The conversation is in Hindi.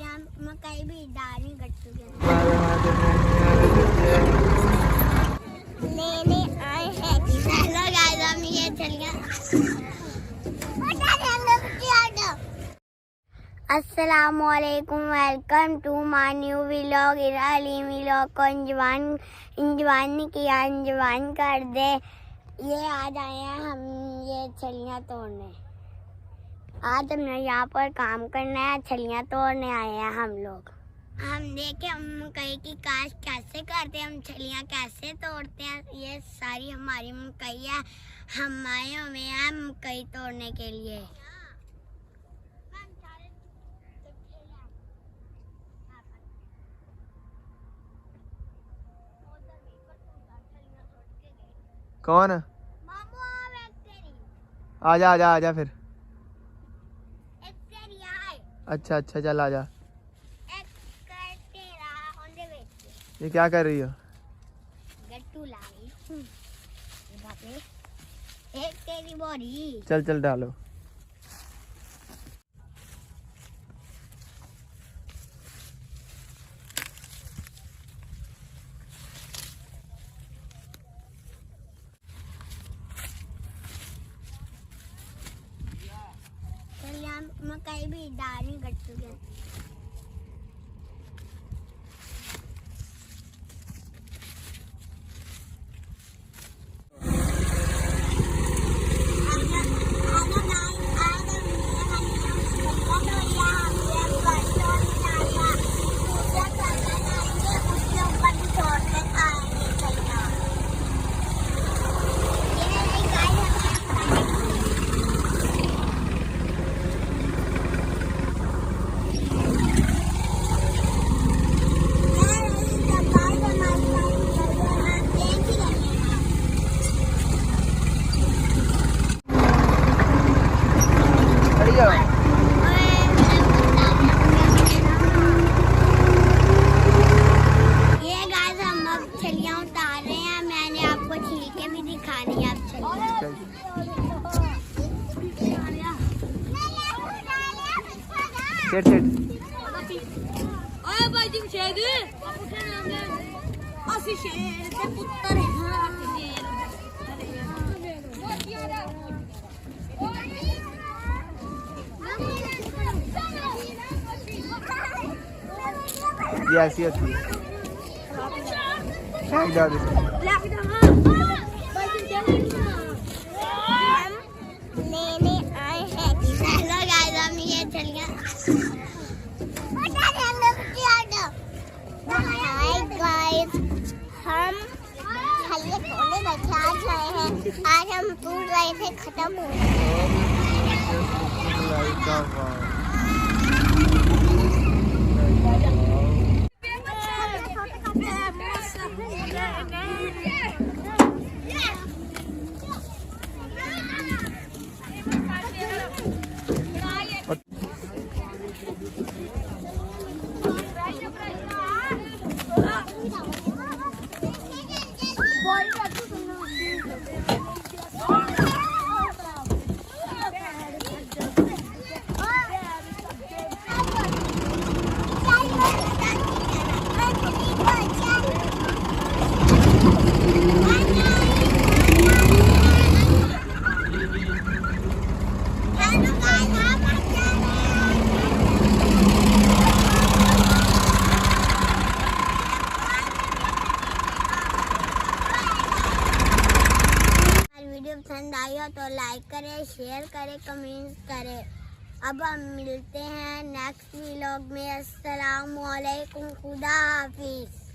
चलिए मकई भी डाली गट्टू के लेने आए हैं। हेलो गाइस, हम ये चलिए अस्सलामुअलैकुम, welcome to my new vlog. इराली व्लॉग को इंजवान किया, इंजवान कर दे। ये आज आए हैं हम ये छलियाँ तोड़ने। आज हमने यहाँ पर काम करना है, छलियाँ तोड़ने आए हैं हम लोग। हम देखे हम मकई की काश कैसे करते हैं, हम छलियाँ कैसे तोड़ते हैं। ये सारी हमारी मकई है, हम आए हुए हैं मकई तोड़ने के लिए। कौन? आजा आजा आजा फिर। अच्छा अच्छा चल आजा। ये क्या कर रही हो? गट्टू ला रही हूँ। एक तेरी बोरी। चल चल डालो। मकई भी डाली गट्टू के सेट सेट ओए भाई जी शेद ਅਸੀਂ ਸ਼ੇਰ ਦੇ ਪੁੱਤਰ ਹਾਂ। ये ऐसी होती है। लेने आए हैं। हेलो गाइस, हम ये चलिए हाय गाइस, हम छलियाँ तोड़ने बैठे आज आए हैं। आज हम टूट रहे थे, खत्म हो गए। पसंद आई हो तो लाइक करें, शेयर करें, कमेंट्स करें। अब हम मिलते हैं नेक्स्ट व्लॉग में। अस्सलामुअलैकुम, खुदा हाफिज।